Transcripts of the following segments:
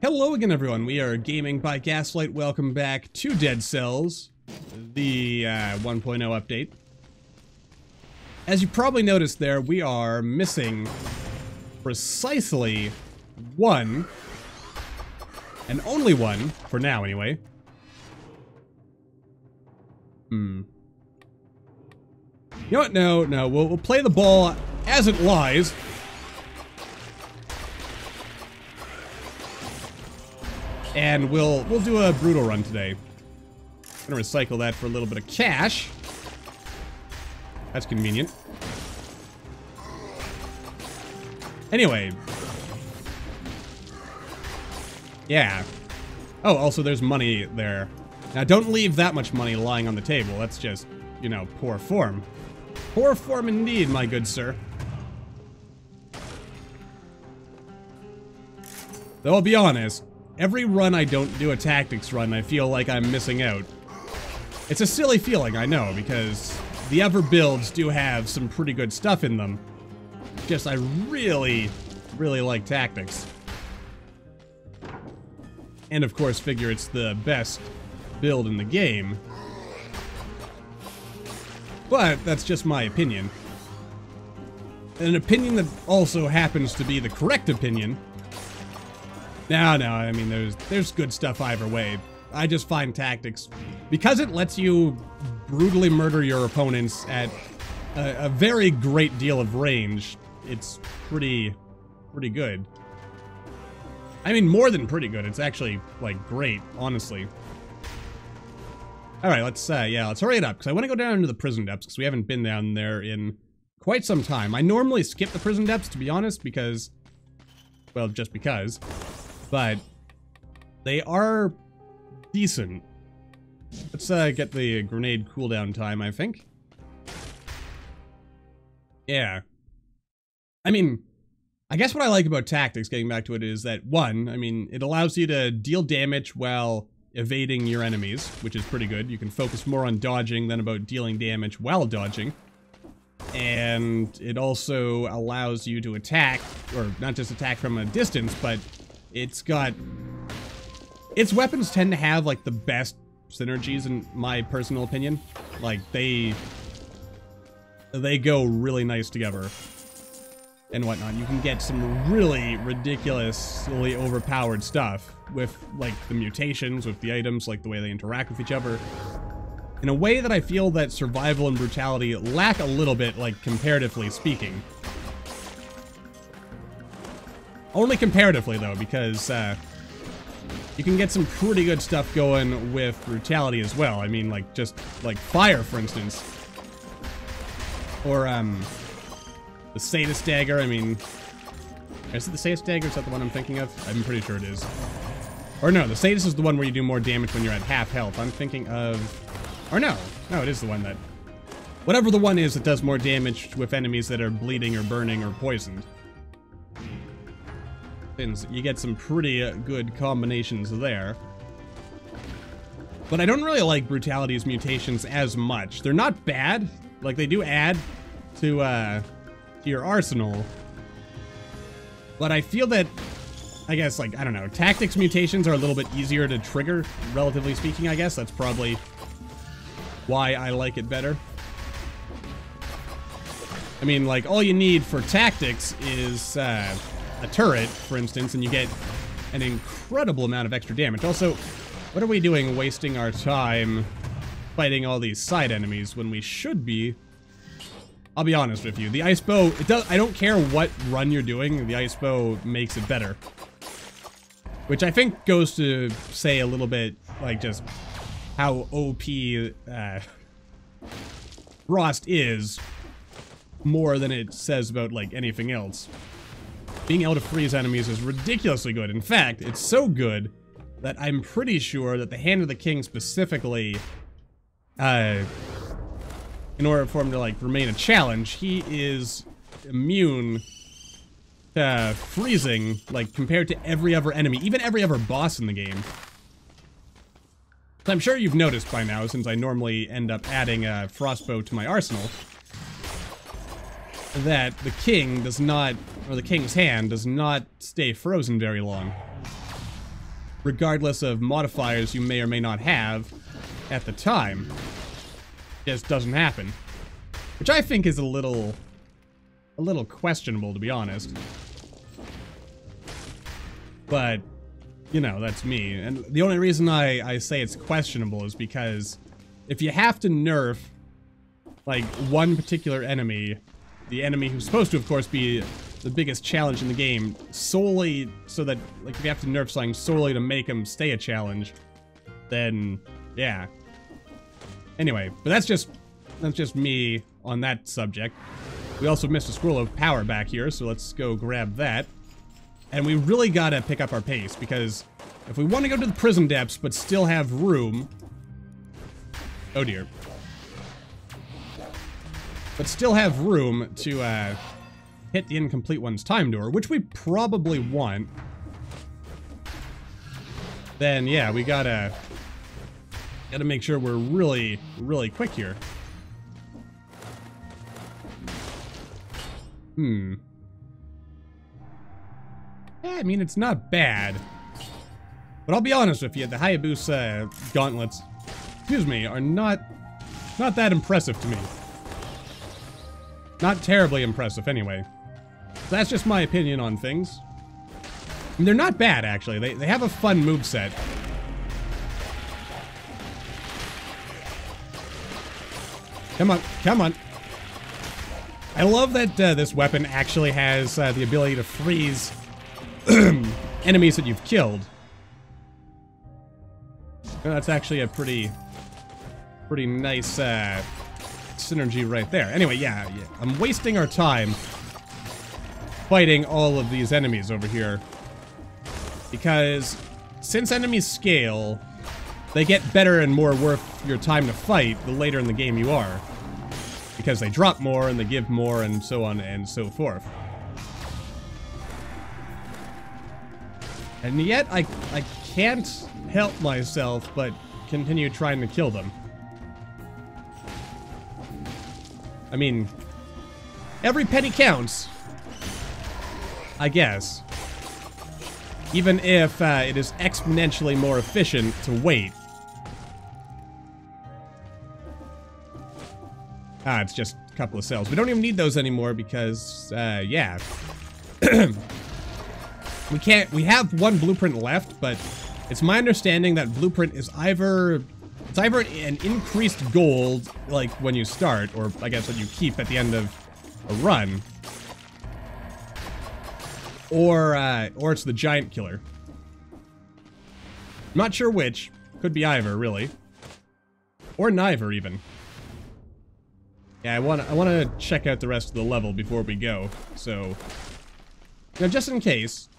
Hello again, everyone. We are Gaming by Gaslight. Welcome back to Dead Cells, the 1.0 update. As you probably noticed there, we are missing precisely one, and only one, for now anyway. You know what? No. We'll play the ball as it lies. And we'll do a brutal run today. Gonna recycle that for a little bit of cash. That's convenient. Anyway. Yeah. Oh, also there's money there. Now don't leave that much money lying on the table. That's just, you know, poor form. Poor form indeed, my good sir. Though I'll be honest, every run I don't do a tactics run, I feel like I'm missing out. It's a silly feeling, I know, because the other builds do have some pretty good stuff in them. Just I really like tactics. And of course figure it's the best build in the game. But that's just my opinion. An opinion that also happens to be the correct opinion. No, I mean, there's good stuff either way. I just find tactics, because it lets you brutally murder your opponents at a very great deal of range, it's pretty good. I mean, more than pretty good. It's actually, like, great, honestly. Alright, let's hurry it up, because I want to go down to the prison depths, because we haven't been down there in quite some time. I normally skip the prison depths, to be honest, because, well, just because. But they are decent. Let's get the grenade cooldown time, I think. Yeah. I mean, I guess what I like about tactics, getting back to it, is that, one, I mean, it allows you to deal damage while evading your enemies, which is pretty good. You can focus more on dodging than about dealing damage while dodging. And it also allows you to attack, or not just attack from a distance, but its weapons tend to have, like, the best synergies, in my personal opinion. Like, they go really nice together and whatnot. You can get some really ridiculously overpowered stuff with, like, the mutations, with the items, like the way they interact with each other, in a way that I feel that survival and brutality lack a little bit, like, comparatively speaking. Only comparatively, though, because you can get some pretty good stuff going with brutality as well. I mean, like, just, like, fire, for instance. Or, the Sadist Dagger, I mean... Is it the Sadist Dagger? Is that the one I'm thinking of? I'm pretty sure it is. Or no, the Sadist is the one where you do more damage when you're at half health. I'm thinking of... Or no, it is the one that... Whatever the one is that does more damage with enemies that are bleeding or burning or poisoned. You get some pretty good combinations there. But I don't really like Brutality's mutations as much. They're not bad. Like, they do add to your arsenal. But I feel that, I guess, like, I don't know, tactics mutations are a little bit easier to trigger, relatively speaking, I guess. That's probably why I like it better. I mean, like, all you need for tactics is, a turret, for instance, and you get an incredible amount of extra damage. Also, what are we doing wasting our time fighting all these side enemies when we should be... I'll be honest with you, the ice bow, I don't care what run you're doing, the ice bow makes it better. Which I think goes to say a little bit, like, just how OP Frost is, more than it says about, like, anything else. Being able to freeze enemies is ridiculously good. In fact, it's so good that I'm pretty sure that the Hand of the King specifically, in order for him to, like, remain a challenge, he is immune to freezing, like, compared to every other enemy, even every other boss in the game. So I'm sure you've noticed by now, since I normally end up adding a Frostbow to my arsenal, that the king does not, or the king's hand does not stay frozen very long. regardless of modifiers you may or may not have at the time. Just doesn't happen. Which I think is a little questionable, to be honest. But, you know, that's me. And the only reason I say it's questionable is because if you have to nerf, like, one particular enemy, the enemy who's supposed to, of course, be the biggest challenge in the game, solely so that, like, if you have to nerf something solely to make him stay a challenge, then, yeah. Anyway, but that's just me on that subject. We also missed a scroll of power back here, so let's go grab that. And we really gotta pick up our pace, because if we want to go to the prison depths but still have room... Oh dear. But still have room to hit the incomplete one's time door, which we probably want, then yeah, we gotta make sure we're really, really quick here. Yeah, I mean, it's not bad. But I'll be honest with you, the Hayabusa gauntlets, excuse me, are not that impressive to me. Not terribly impressive, anyway. So that's just my opinion on things. I mean, they're not bad, actually. They have a fun moveset. Come on, come on. I love that this weapon actually has the ability to freeze enemies that you've killed. That's actually a pretty nice synergy right there. Anyway, yeah, I'm wasting our time fighting all of these enemies over here, because since enemies scale, they get better and more worth your time to fight the later in the game you are, because they drop more and they give more and so on and so forth. And yet I can't help myself but continue trying to kill them. I mean, every penny counts, I guess. Even if it is exponentially more efficient to wait. Ah, it's just a couple of cells. We don't even need those anymore because, yeah. We have one blueprint left, but it's my understanding that blueprint is either an increased gold, like when you start, or I guess what you keep at the end of a run, or it's the giant killer. I'm not sure which. Could be either, really, or neither even. Yeah, I want to check out the rest of the level before we go. So, now just in case,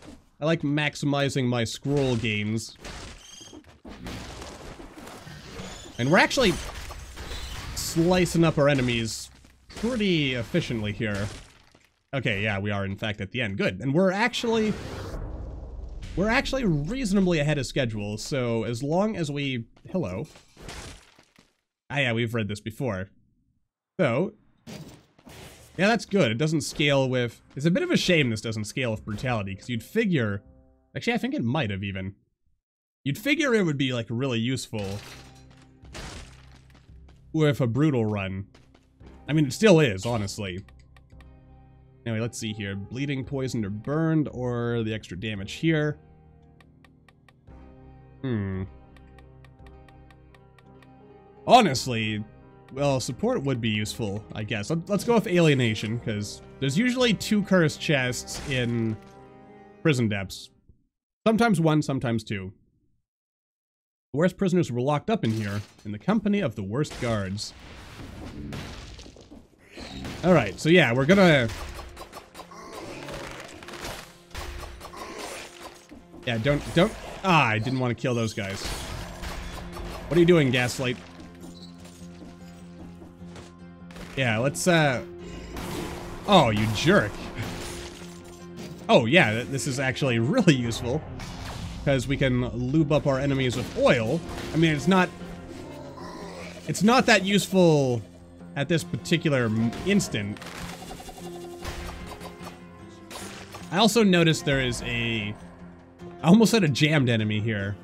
I like maximizing my scroll gains. And we're actually slicing up our enemies pretty efficiently here. Okay, yeah, we are in fact at the end. Good. And we're actually reasonably ahead of schedule, so as long as we... Hello. Ah, yeah, we've read this before. So, yeah, that's good. It doesn't scale with... It's a bit of a shame this doesn't scale with brutality, because you'd figure... Actually, I think it might have even. You'd figure it would be, like, really useful with a brutal run. I mean, it still is, honestly. Anyway, let's see here. Bleeding, poisoned, or burned, or the extra damage here. Honestly... Well, support would be useful, I guess. Let's go with alienation, because there's usually 2 cursed chests in prison depths. Sometimes 1, sometimes 2. The worst prisoners were locked up in here, in the company of the worst guards. Alright, so yeah, we're gonna... Yeah, don't... Ah, I didn't want to kill those guys. What are you doing, Gaslight? Yeah, let's, Oh, you jerk. Oh, yeah, this is actually really useful. Because we can lube up our enemies with oil. I mean, it's not that useful at this particular instant. I also noticed there is a I almost had a jammed enemy here.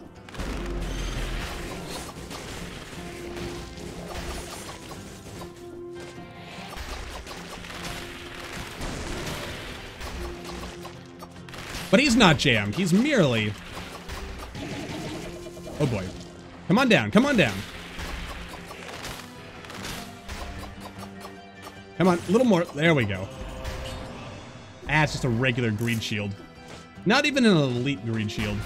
But he's not jammed. He's merely... Oh boy. Come on down. Come on down. Come on. A little more. There we go. Ah, it's just a regular green shield. Not even an elite green shield.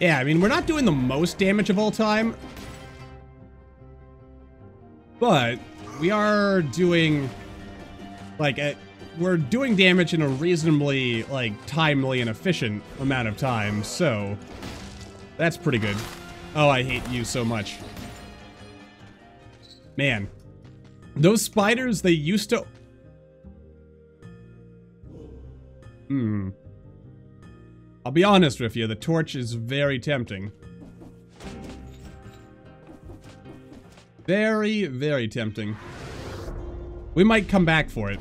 Yeah, I mean, we're not doing the most damage of all time. But we are doing... Like, we're doing damage in a reasonably, like, timely and efficient amount of time, so that's pretty good. Oh, I hate you so much. Man. Those spiders, they used to... I'll be honest with you, the torch is very tempting. Very, very tempting. We might come back for it.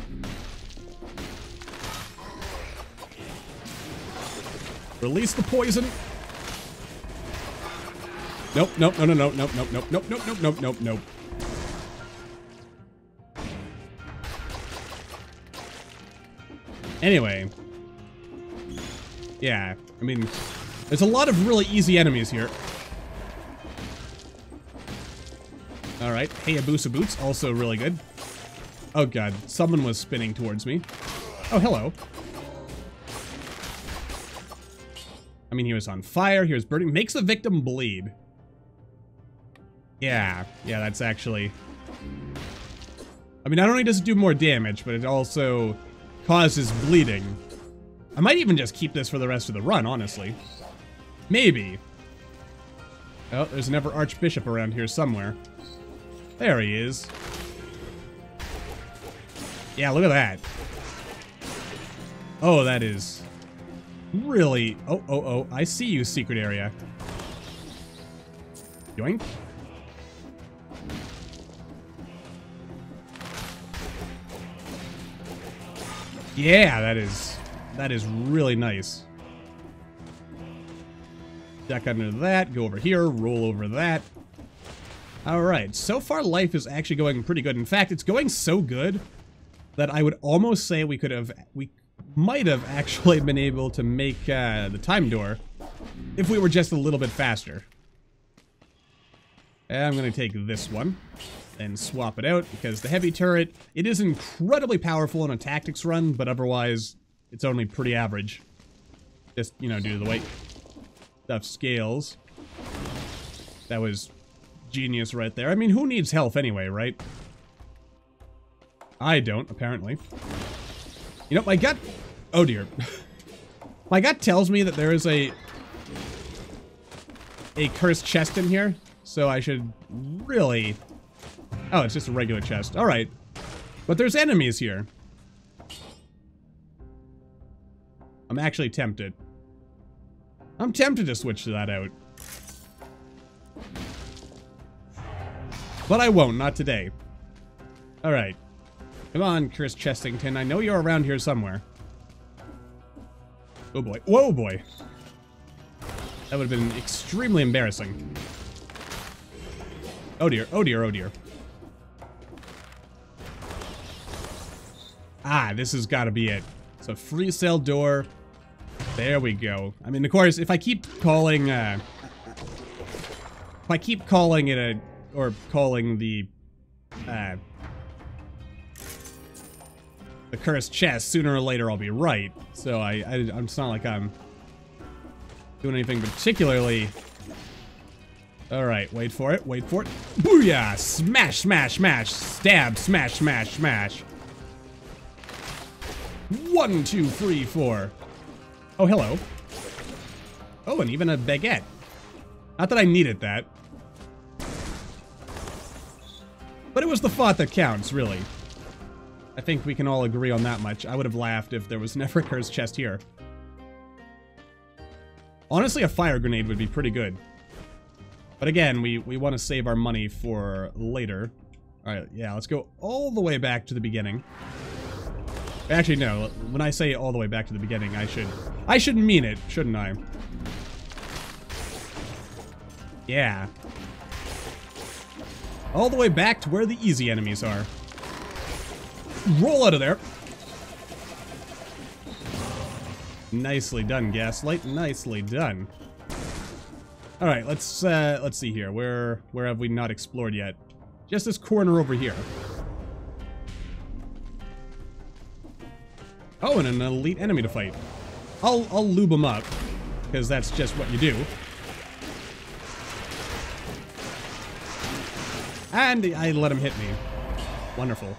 Release the poison. Nope, nope, no, no, no, nope, nope, nope, nope, nope, nope, nope, nope, nope. Anyway. Yeah, I mean, there's a lot of really easy enemies here. Alright, Hayabusa Boots, also really good. Oh god, someone was spinning towards me. Oh, hello. I mean, he was on fire, he was burning. Makes the victim bleed. Yeah, that's actually... I mean, not only does it do more damage, but it also causes bleeding. I might even just keep this for the rest of the run, honestly. Maybe. Oh, there's an Ever-Archbishop around here somewhere. There he is. Yeah, look at that. Oh, that is really... Oh, I see you, secret area. Yoink. Yeah, that is really nice. Duck under that, go over here, roll over that. Alright, so far life is actually going pretty good. In fact, it's going so good that I would almost say we might have actually been able to make the time door if we were just a little bit faster. And I'm going to take this one and swap it out because the heavy turret, it is incredibly powerful in a tactics run, but otherwise it's only pretty average. Just, you know, due to the way stuff scales. That was genius right there. I mean, who needs health anyway, right? I don't, apparently. You know, my gut... Oh, dear. My gut tells me that there is a cursed chest in here, so I should really... Oh, it's just a regular chest. Alright. But there's enemies here. I'm actually tempted. I'm tempted to switch that out. But I won't, not today. Alright. Come on, Chris Chestington. I know you're around here somewhere. Oh boy. Whoa, boy. That would have been extremely embarrassing. Oh dear, oh dear, oh dear. Ah, this has got to be it. It's a free cell door. There we go. I mean, of course, if I keep calling, the cursed chest, sooner or later I'll be right. So it's not like I'm doing anything particularly. Alright, wait for it, wait for it. Booyah! Smash, smash, smash! Stab, smash, smash, smash. 1, 2, 3, 4. Oh, hello. Oh, and even a baguette. Not that I needed that. But it was the thought that counts, really. I think we can all agree on that much. I would have laughed if there was never a cursed chest here. Honestly, a fire grenade would be pretty good. But again, we want to save our money for later. Alright, yeah, let's go all the way back to the beginning. Actually, no. When I say all the way back to the beginning, I should mean it, shouldn't I? Yeah. All the way back to where the easy enemies are. Roll out of there. Nicely done, Gaslight. Nicely done. All right, let's see here. Where have we not explored yet? Just this corner over here. Oh, and an elite enemy to fight. I'll lube them up, because that's just what you do. And I let him hit me. Wonderful.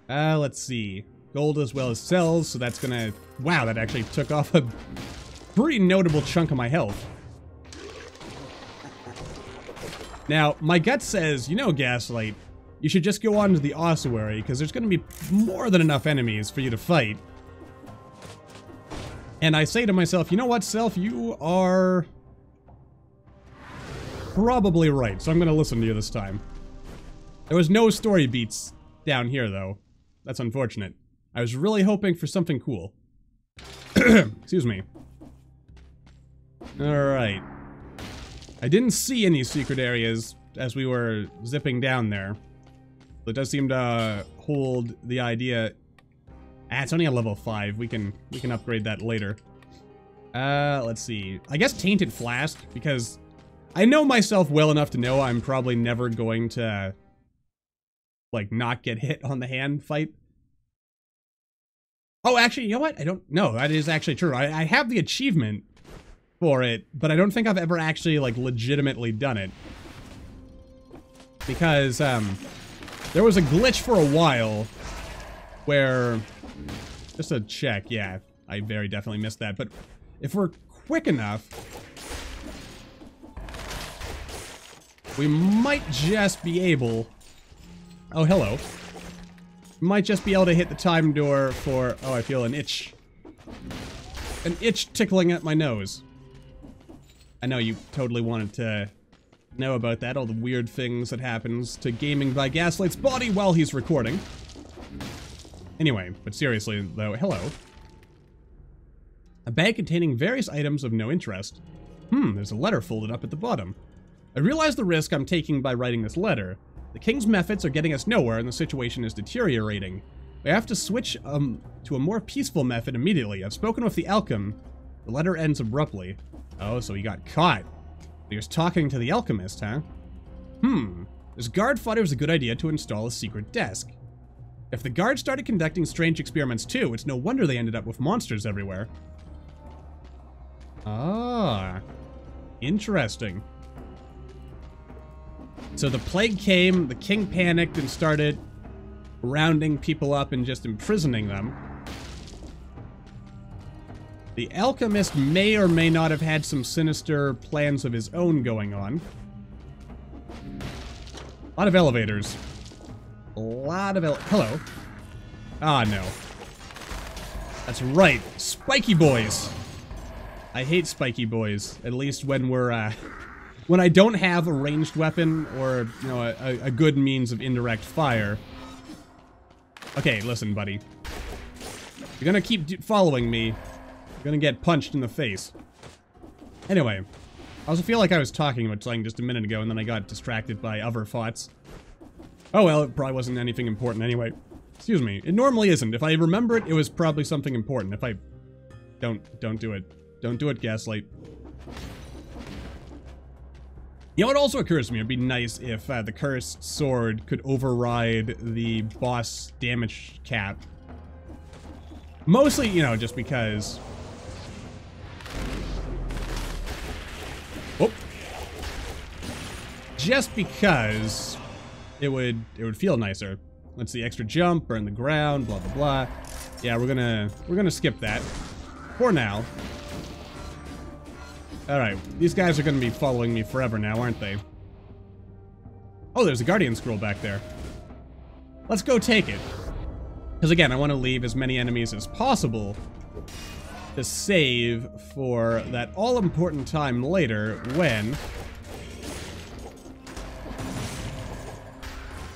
Let's see. Gold as well as cells, so that's gonna... Wow, that actually took off a pretty notable chunk of my health. Now, my gut says, you know, Gaslight, you should just go on to the ossuary, because there's gonna be more than enough enemies for you to fight. And I say to myself, you know what, Self, you are probably right, so I'm gonna listen to you this time. There was no story beats down here, though. That's unfortunate. I was really hoping for something cool. Excuse me. Alright. I didn't see any secret areas as we were zipping down there. It does seem to hold the idea... Ah, it's only a level 5. We can upgrade that later. Let's see. I guess Tainted Flask, because I know myself well enough to know I'm probably never going to, like, not get hit on the hand fight. Oh, actually, you know what? I don't know. That is actually true. I have the achievement for it, but I don't think I've ever actually, like, legitimately done it. Because, there was a glitch for a while where... Just a check, yeah. I very definitely missed that. But if we're quick enough, we might just be able... Oh, hello. We might just be able to hit the time door for... Oh, I feel an itch. An itch tickling at my nose. I know you totally wanted to know about that, all the weird things that happens to GamingByGaslight's body while he's recording. Anyway, but seriously, though, hello. A bag containing various items of no interest. There's a letter folded up at the bottom. I realize the risk I'm taking by writing this letter. The king's methods are getting us nowhere and the situation is deteriorating. We have to switch to a more peaceful method immediately. I've spoken with the alchem. The letter ends abruptly. Oh, so he got caught. He was talking to the alchemist, huh? This guard thought it was a good idea to install a secret desk. If the guards started conducting strange experiments too, it's no wonder they ended up with monsters everywhere. Ah, interesting. So the plague came, the king panicked and started rounding people up and just imprisoning them. The alchemist may or may not have had some sinister plans of his own going on. A lot of elevators. A lot of hello. Ah, no. That's right. Spiky boys. I hate spiky boys. At least when we're, when I don't have a ranged weapon or, you know, a good means of indirect fire. Okay, listen, buddy. You're gonna keep following me. You're gonna get punched in the face. Anyway. I also feel like I was talking about something just a minute ago and then I got distracted by other thoughts. Oh well, it probably wasn't anything important anyway. Excuse me. It normally isn't. If I remember it, it was probably something important. If I... Don't do it. Don't do it, Gaslight. You know what also occurs to me? It'd be nice if the cursed sword could override the boss damage cap. Mostly, you know, just because... Whoop. Just because... It would feel nicer. Let's see, extra jump, burn the ground, blah blah blah. Yeah, we're gonna skip that. For now. Alright, these guys are gonna be following me forever now, aren't they? Oh, there's a guardian scroll back there. Let's go take it. Because again, I want to leave as many enemies as possible to save for that all-important time later when...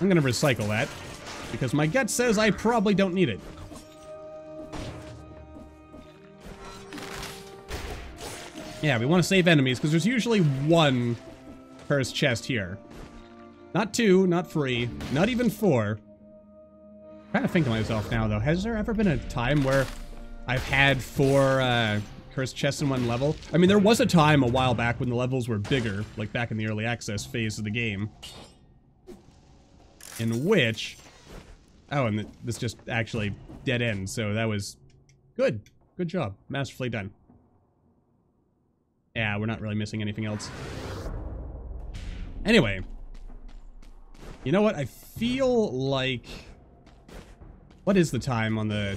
I'm gonna recycle that, because my gut says I probably don't need it. Yeah, we want to save enemies, because there's usually one cursed chest here. Not 2, not 3, not even 4. I'm trying to think to myself now, though. Has there ever been a time where I've had 4 cursed chests in one level? I mean, there was a time a while back when the levels were bigger, like back in the early access phase of the game. In which... Oh, and this just actually dead end, so that was good. Good job. Masterfully done. Yeah, we're not really missing anything else. Anyway. You know what? I feel like... What is the time on the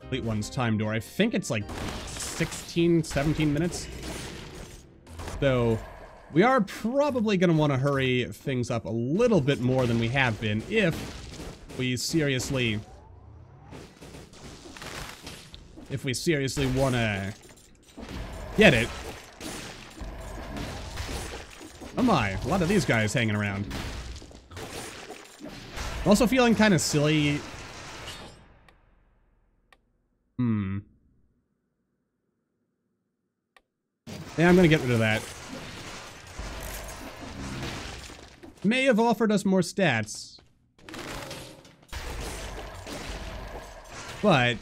Complete One's time door? I think it's like 16, 17 minutes. So... We are probably going to want to hurry things up a little bit more than we have been if we seriously want to get it. Oh my, a lot of these guys hanging around. I'm also feeling kind of silly. Yeah, I'm going to get rid of that. May have offered us more stats, but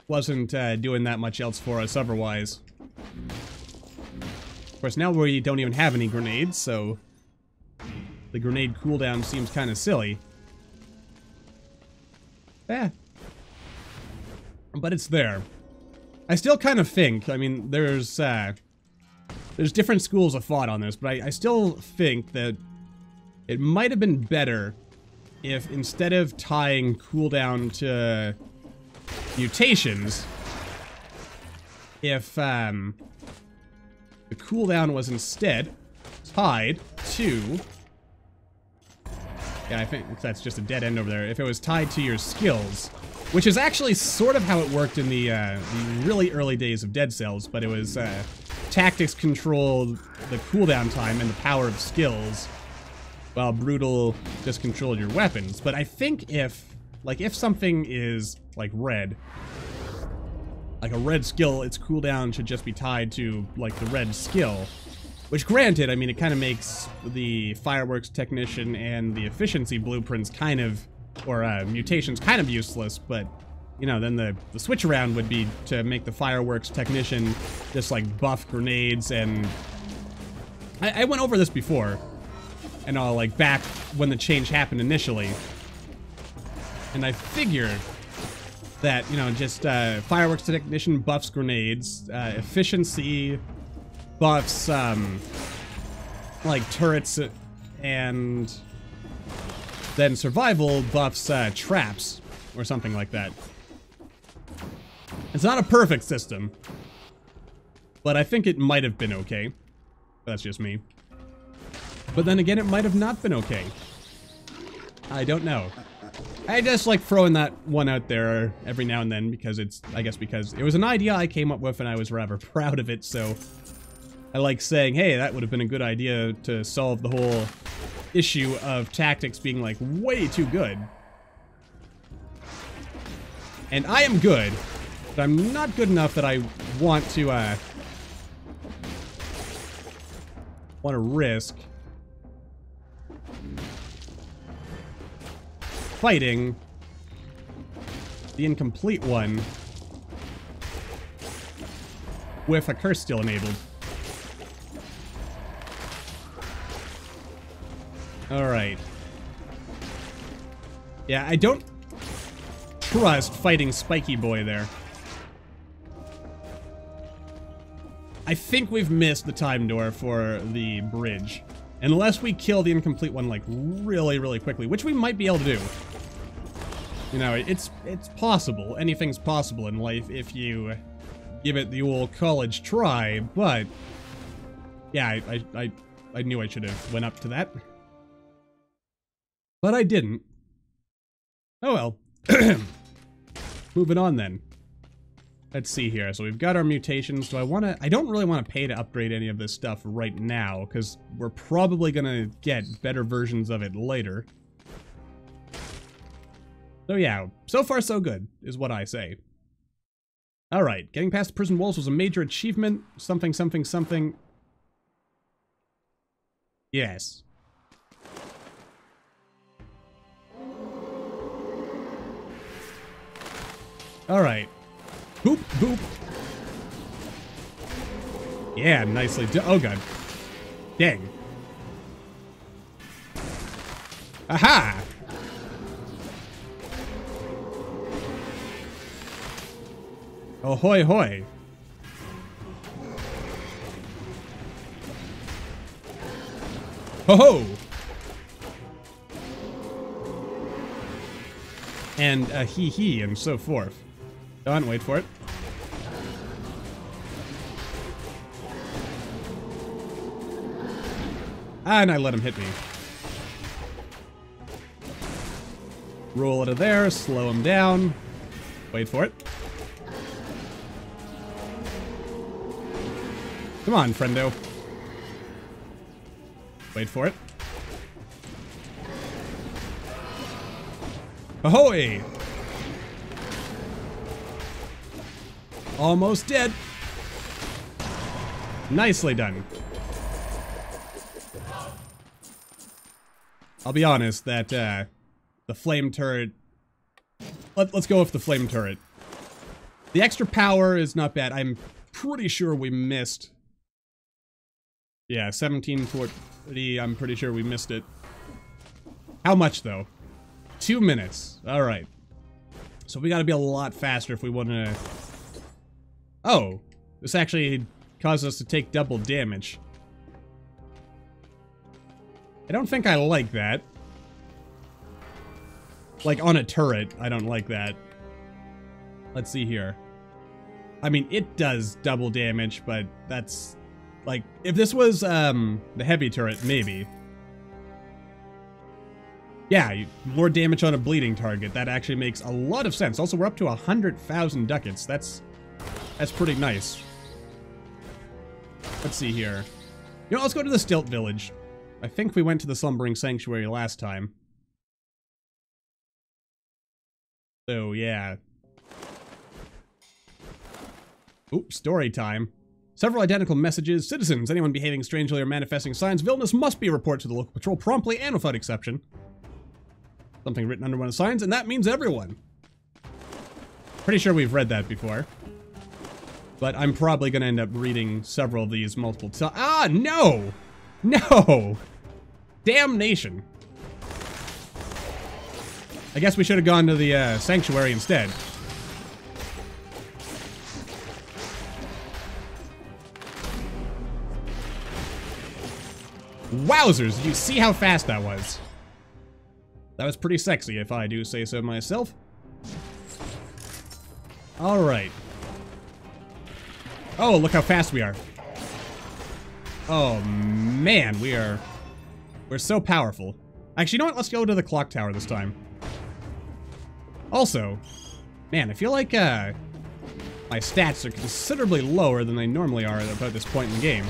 wasn't doing that much else for us otherwise. Of course, now we don't even have any grenades, so the grenade cooldown seems kind of silly. Eh. But it's there. I still kind of think, I mean, there's different schools of thought on this, but I still think that it might have been better if instead of tying cooldown to mutations, if the cooldown was instead tied to... Yeah, I think that's just a dead end over there. If it was tied to your skills, which is actually sort of how it worked in the really early days of Dead Cells, but it was tactics controlled the cooldown time and the power of skills, while Brutal just controlled your weapons. But I think if something is, like, red, like a red skill, its cooldown should just be tied to, like, the red skill. Which, granted, I mean, it kind of makes the Fireworks Technician and the Efficiency Blueprints kind of, or mutations kind of useless, but, you know, then the switch around would be to make the Fireworks Technician just, like, buff grenades and... I went over this before. And all, like, back when the change happened initially. And I figured that, you know, just Fireworks Technician buffs grenades, efficiency buffs, like, turrets, and then survival buffs traps, or something like that. It's not a perfect system, but I think it might have been okay. That's just me. But then again, it might have not been okay. I don't know. I just like throwing that one out there every now and then because it's, I guess because it was an idea I came up with and I was rather proud of it, so I like saying, hey, that would have been a good idea to solve the whole issue of tactics being like way too good. And I am good, but I'm not good enough that I want to risk fighting the incomplete one with a curse still enabled. Alright. Yeah, I don't trust fighting Spiky Boy there. I think we've missed the time door for the bridge. Unless we kill the incomplete one, like, really, really quickly, which we might be able to do. You know, it's possible. Anything's possible in life if you give it the old college try, but... Yeah, I knew I should have went up to that. But I didn't. Oh well. Moving on then. Let's see here. So we've got our mutations. Do I want to... I don't really want to pay to upgrade any of this stuff right now, because we're probably going to get better versions of it later. So yeah, so far so good, is what I say. Alright, getting past the prison walls was a major achievement. Something, something, something. Yes. Alright. Boop, boop. Yeah, nicely done. Oh, God. Dang. Aha! Oh, hoy, hoy. Ho-ho! And a hee-hee and so forth. Don't wait for it. And I let him hit me. Roll out of there, slow him down. Wait for it. Come on, friendo. Wait for it. Ahoy! Almost dead. Nicely done. I'll be honest, that, the flame turret... Let's go with the flame turret. The extra power is not bad. I'm pretty sure we missed... Yeah, 1740, I'm pretty sure we missed it. How much, though? 2 minutes. Alright. So we gotta be a lot faster if we want to... Oh! This actually caused us to take double damage. I don't think I like that. Like, on a turret, I don't like that. Let's see here. I mean, it does double damage, but that's... Like, if this was, the heavy turret, maybe. Yeah, more damage on a bleeding target. That actually makes a lot of sense. Also, we're up to 100,000 ducats. That's pretty nice. Let's see here. You know, let's go to the Stilt Village. I think we went to the Slumbering Sanctuary last time. So, yeah. Oops, story time. Several identical messages. Citizens, anyone behaving strangely or manifesting signs of illness must be reported to the local patrol promptly and without exception. Something written under one of the signs, and that means everyone. Pretty sure we've read that before. But I'm probably going to end up reading several of these multiple times. Ah, no! No! Damnation. I guess we should have gone to the sanctuary instead. Wowzers, did you see how fast that was? That was pretty sexy, if I do say so myself. Alright. Oh, look how fast we are. Oh, man, we're so powerful. Actually, you know what? Let's go to the clock tower this time. Also, man, I feel like, my stats are considerably lower than they normally are at about this point in the game.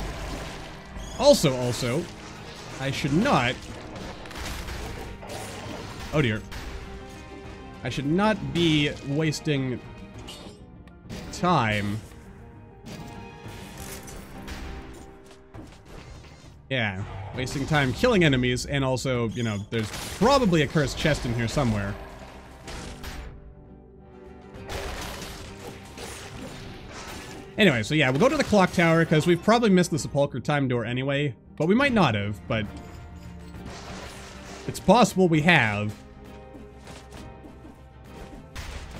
Also, I should not... Oh dear. I should not be wasting time. Yeah, wasting time killing enemies, and also, you know, there's probably a cursed chest in here somewhere. Anyway, so yeah, we'll go to the clock tower, because we've probably missed the sepulcher time door anyway. But we might not have, but... It's possible we have.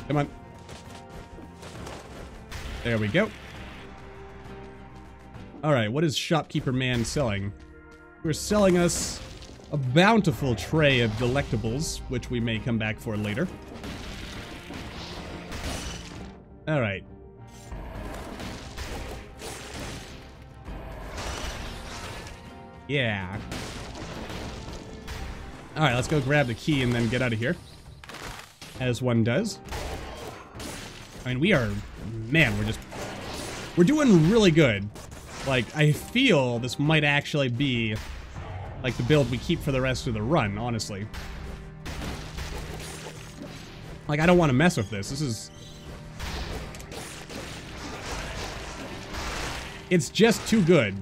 Come on. There we go. Alright, what is Shopkeeper Man selling? We're selling us a bountiful tray of delectables, which we may come back for later. Alright. Yeah. Alright, let's go grab the key and then get out of here. As one does. I mean, we are... Man, we're doing really good. Like, I feel this might actually be, like, the build we keep for the rest of the run, honestly. Like, I don't want to mess with this. This is... It's just too good.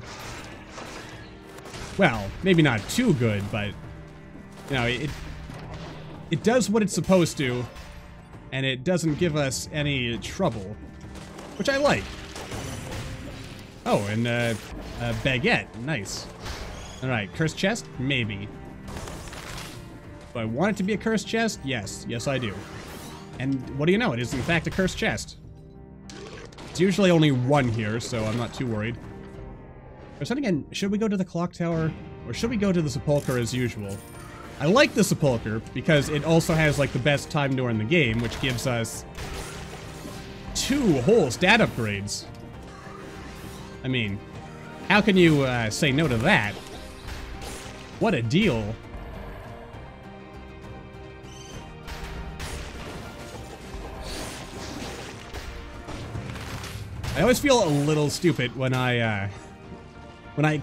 Well, maybe not too good, but you know, it does what it's supposed to, and it doesn't give us any trouble, which I like. Oh, and a baguette, nice. All right, cursed chest, maybe. Do I want it to be a cursed chest? Yes, yes I do. And what do you know? It is in fact a cursed chest. It's usually only one here, so I'm not too worried. Or then again, should we go to the clock tower? Or should we go to the sepulcher as usual? I like the sepulcher because it also has like the best time door in the game, which gives us 2 whole stat upgrades. I mean, how can you say no to that? What a deal. I always feel a little stupid when I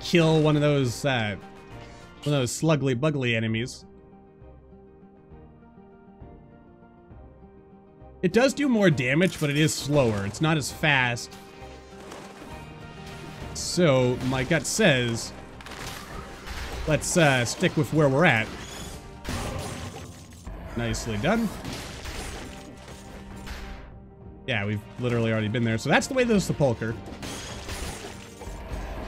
kill one of those sluggly buggly enemies. It does do more damage, but it is slower. It's not as fast. So my gut says, let's stick with where we're at. Nicely done. Yeah, we've literally already been there. So that's the way to the sepulcher.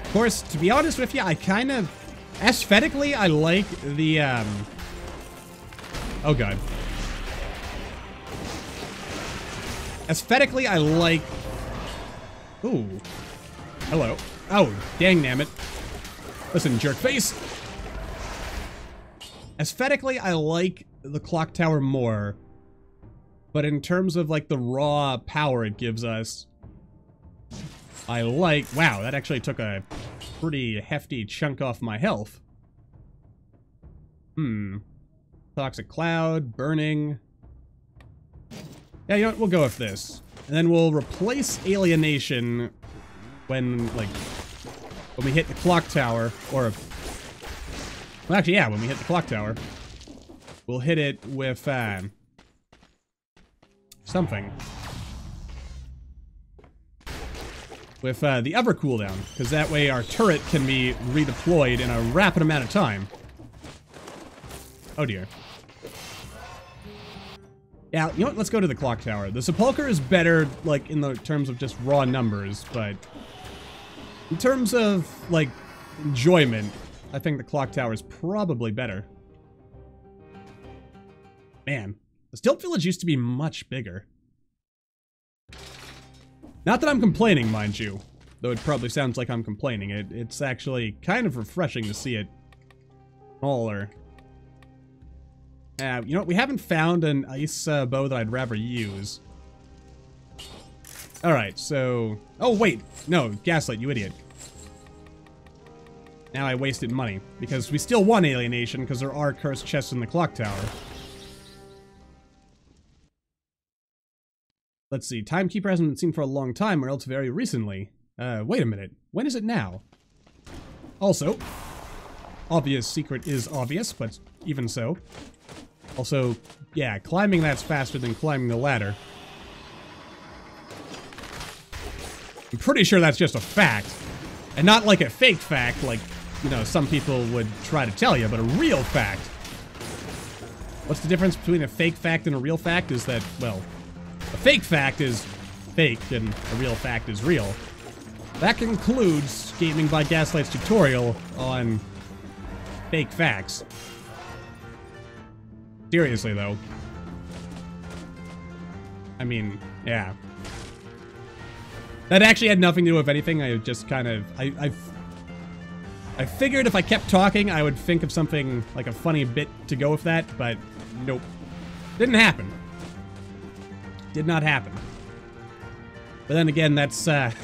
Of course, to be honest with you, I kind of... aesthetically, I like the, oh god. Aesthetically, I like... Ooh. Hello. Oh, dang nabbit. Listen, jerk face. Aesthetically, I like the clock tower more. But in terms of, like, the raw power it gives us, I like... Wow, that actually took a pretty hefty chunk off my health. Toxic cloud, burning. Yeah, you know what? We'll go with this. And then we'll replace alienation when, like, when we hit the clock tower, or... Well, actually, yeah, when we hit the clock tower. We'll hit it with, something. With the other cooldown, because that way our turret can be redeployed in a rapid amount of time. Oh dear. Yeah, you know what? Let's go to the clock tower. The sepulcher is better, like, in the terms of just raw numbers, but in terms of, like, enjoyment, I think the clock tower is probably better. Man, the Stilt Village used to be much bigger. Not that I'm complaining, mind you. Though it probably sounds like I'm complaining. It's actually kind of refreshing to see it smaller. You know what? We haven't found an ice bow that I'd rather use. Alright, so... Oh, wait. No, Gaslight, you idiot. Now I wasted money. Because we still want alienation, because there are cursed chests in the clock tower. Let's see. Timekeeper hasn't been seen for a long time, or else very recently. Wait a minute. When is it now? Also, obvious secret is obvious, but even so. Also, yeah, climbing that's faster than climbing the ladder. I'm pretty sure that's just a fact. And not like a fake fact, like, you know, some people would try to tell you, but a real fact. What's the difference between a fake fact and a real fact is that, well, a fake fact is fake and a real fact is real. That concludes GamingByGaslight's tutorial on fake facts. Seriously, though. I mean, yeah. That actually had nothing to do with anything. I just kind of... I figured if I kept talking, I would think of something, like a funny bit to go with that, but nope. Didn't happen. Did not happen. But then again, that's, that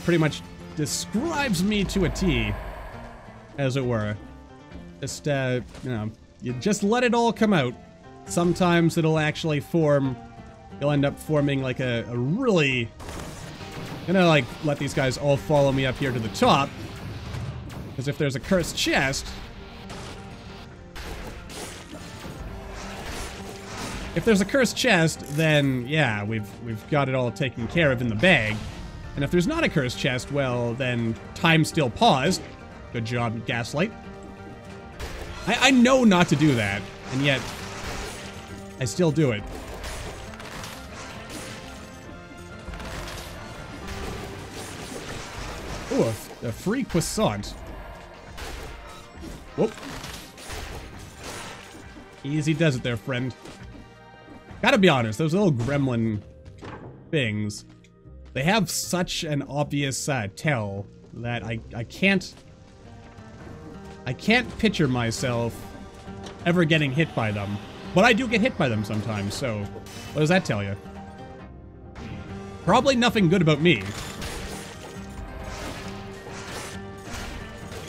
pretty much describes me to a T, as it were. Just, you know, you just let it all come out. Sometimes it'll actually form, you'll end up forming like a really, gonna like let these guys all follow me up here to the top. Because if there's a cursed chest, then yeah, we've got it all taken care of in the bag. And if there's not a cursed chest, well, then time still paused. Good job, Gaslight. I know not to do that, and yet I still do it. Ooh, a free croissant. Whoop. Easy does it there, friend. Gotta be honest, those little gremlin things, they have such an obvious tell that I can't picture myself ever getting hit by them. But I do get hit by them sometimes, so what does that tell you? Probably nothing good about me.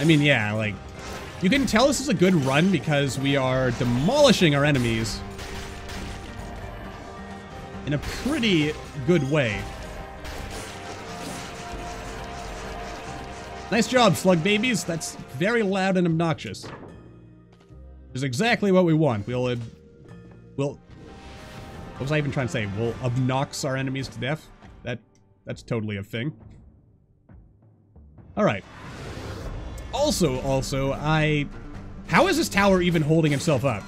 I mean, yeah, like, you can tell this is a good run because we are demolishing our enemies in a pretty good way. Nice job, slug babies. That's very loud and obnoxious. Is exactly what we want. We'll, what was I even trying to say? We'll obnox our enemies to death? That's totally a thing. Alright. Also, how is this tower even holding itself up?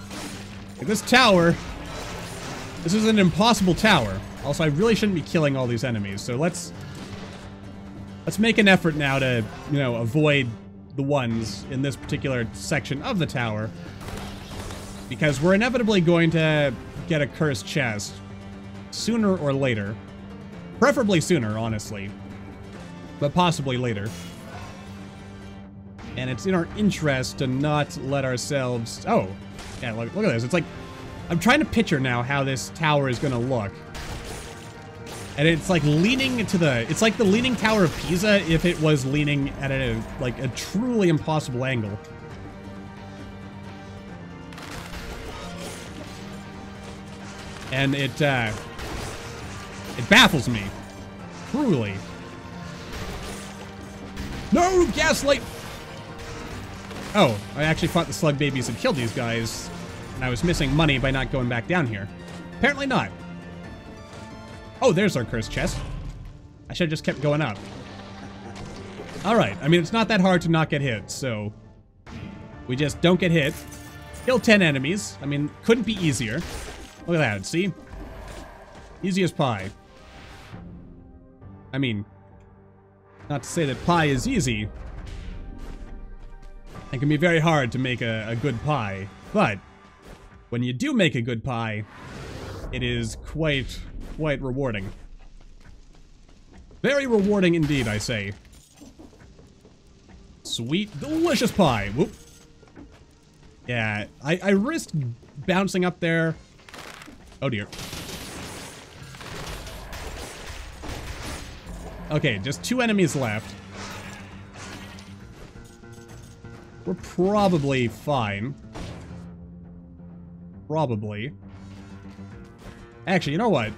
Like, this is an impossible tower. Also, I really shouldn't be killing all these enemies, so let's make an effort now to, you know, avoid the ones in this particular section of the tower. Because we're inevitably going to get a cursed chest sooner or later. Preferably sooner, honestly. But possibly later. And it's in our interest to not let ourselves... Oh, yeah, look at this. It's like... I'm trying to picture now how this tower is going to look. And it's like leaning to the... It's like the Leaning Tower of Pisa if it was leaning at a truly impossible angle. And it baffles me. Truly. No! Gaslight! Oh, I actually thought the slug babies had killed these guys, and I was missing money by not going back down here. Apparently not. Oh, there's our cursed chest. I should have just kept going up. Alright, I mean, it's not that hard to not get hit, so... We just don't get hit. Kill 10 enemies. I mean, couldn't be easier. Look at that, see? Easy as pie. I mean, not to say that pie is easy. It can be very hard to make a good pie, but when you do make a good pie, it is quite rewarding. Very rewarding indeed, I say. Sweet, delicious pie. Whoop. Yeah, I risked bouncing up there. Oh dear. Okay, just 2 enemies left. We're probably fine. Probably. Actually, you know what?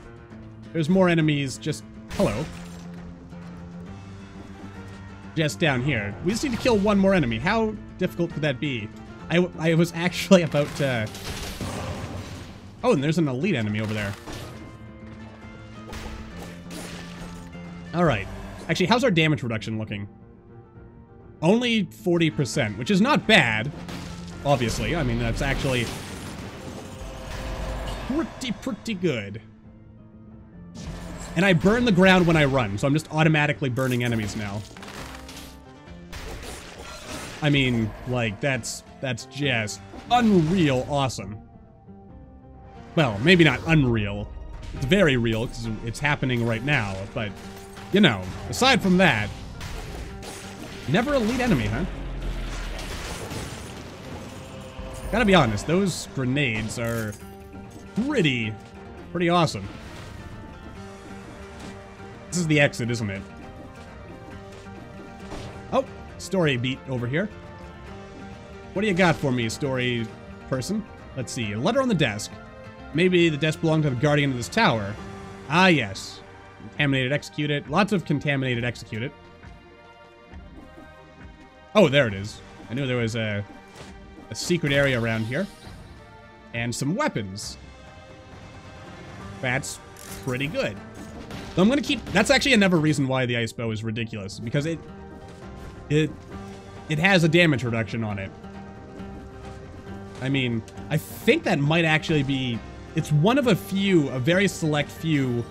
There's more enemies just... Hello. Just down here. We just need to kill one more enemy. How difficult could that be? I was actually about to... Oh, and there's an elite enemy over there. Alright. Actually, how's our damage reduction looking? Only 40%, which is not bad. Obviously. I mean, that's actually... pretty good. And I burn the ground when I run, so I'm just automatically burning enemies now. I mean, like, that's just unreal awesome. Well, maybe not unreal. It's very real, because it's happening right now, but, you know, aside from that, never a lead enemy, huh? Gotta be honest, those grenades are pretty awesome. This is the exit, isn't it? Oh, story beat over here. What do you got for me, story person? Let's see, a letter on the desk. Maybe the desk belonged to the guardian of this tower. Ah, yes. Contaminated, execute it. Lots of contaminated, execute it. Oh, there it is. I knew there was a secret area around here. And some weapons. That's pretty good. So I'm gonna keep, that's actually another reason why the ice bow is ridiculous, because it has a damage reduction on it. I mean, I think that might actually be, it's one of a very select few,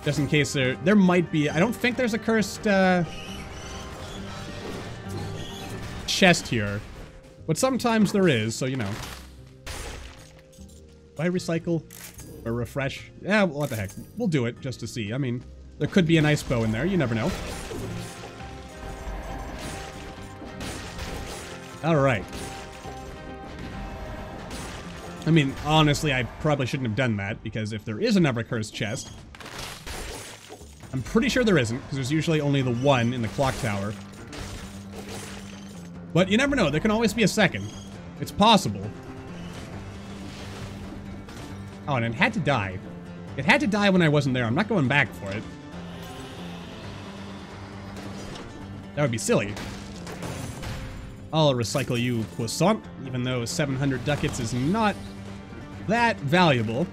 just in case there might be, I don't think there's a cursed chest here, but sometimes there is, so you know. Do I recycle or refresh? Yeah, what the heck, we'll do it just to see. I mean, there could be an ice bow in there, you never know. Alright. I mean, honestly, I probably shouldn't have done that, because if there is another cursed chest, I'm pretty sure there isn't, because there's usually only the one in the clock tower. But you never know, there can always be a second. It's possible. Oh, and it had to die. It had to die when I wasn't there. I'm not going back for it. That would be silly. I'll recycle you, croissant, even though 700 ducats is not that valuable.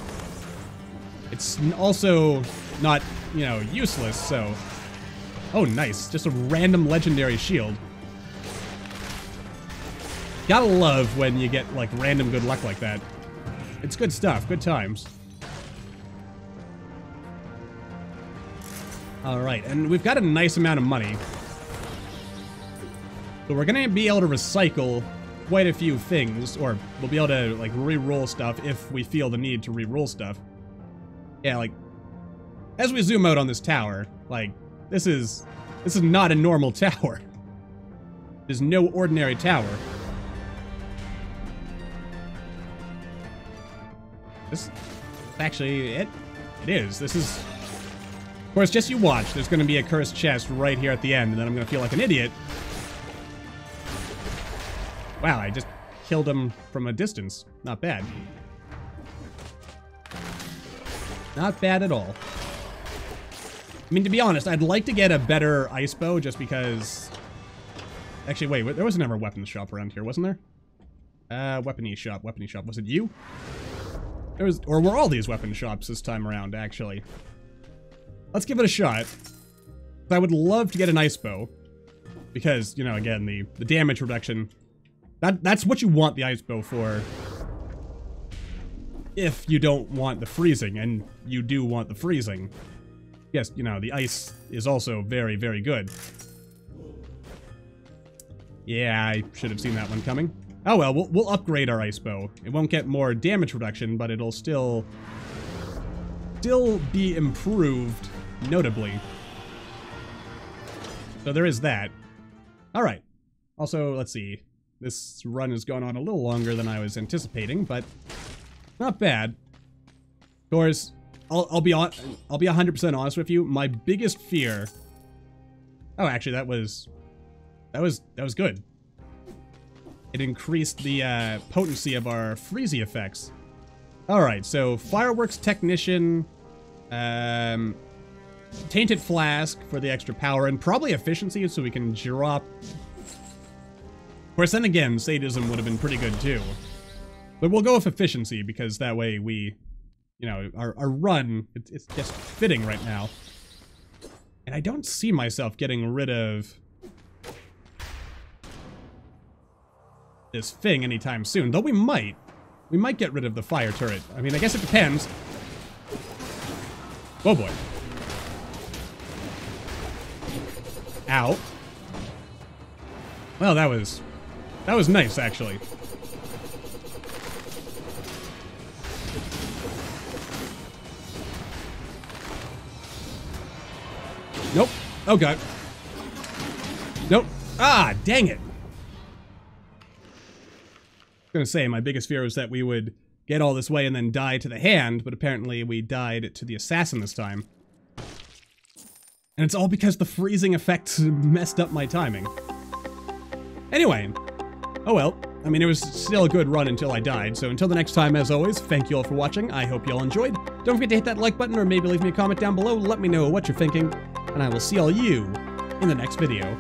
It's also not, you know, useless, so... Oh, nice. Just a random legendary shield. Gotta love when you get, like, random good luck like that. It's good stuff. Good times. Alright, and we've got a nice amount of money. So we're gonna be able to recycle quite a few things, or we'll be able to, like, re-roll stuff if we feel the need to re-roll stuff. Yeah, like, as we zoom out on this tower, like, this is not a normal tower. There's no ordinary tower. This, actually, it is. This is, of course, just you watch. There's gonna be a cursed chest right here at the end, and then I'm gonna feel like an idiot. Wow, I just killed him from a distance. Not bad. Not bad at all. I mean, to be honest, I'd like to get a better ice bow just because... Actually, wait, there was another weapons shop around here, wasn't there? Weapony shop. Was it you? There was, or were all these weapon shops this time around, actually? Let's give it a shot. I would love to get an ice bow. Because, you know, again, the damage reduction... That's what you want the ice bow for. If you don't want the freezing, and you do want the freezing. Yes, you know, the ice is also very, very good. Yeah, I should have seen that one coming. Oh well, we'll upgrade our ice bow. It won't get more damage reduction, but it'll still be improved notably. So there is that. Alright. Also, let's see. This run has gone on a little longer than I was anticipating, but not bad. Of course, I'll be 100% honest with you. My biggest fear. Oh, actually, that was good. It increased the potency of our freezy effects. All right, so fireworks technician, tainted flask for the extra power, and probably efficiency, so we can drop. Of course, then again, sadism would have been pretty good too. But we'll go with efficiency, because that way we, you know, our run, it's just fitting right now. And I don't see myself getting rid of this thing anytime soon, though we might. We might get rid of the fire turret. I mean, I guess it depends. Oh boy. Ow. Well, that was nice, actually. Nope. Oh, God. Nope. Ah, dang it. I was gonna say, my biggest fear was that we would get all this way and then die to the hand, but apparently we died to the assassin this time. And it's all because the freezing effects messed up my timing. Anyway. Oh well, I mean, it was still a good run until I died, so until the next time, as always, thank you all for watching. I hope you all enjoyed. Don't forget to hit that like button, or maybe leave me a comment down below. Let me know what you're thinking, and I will see all you in the next video.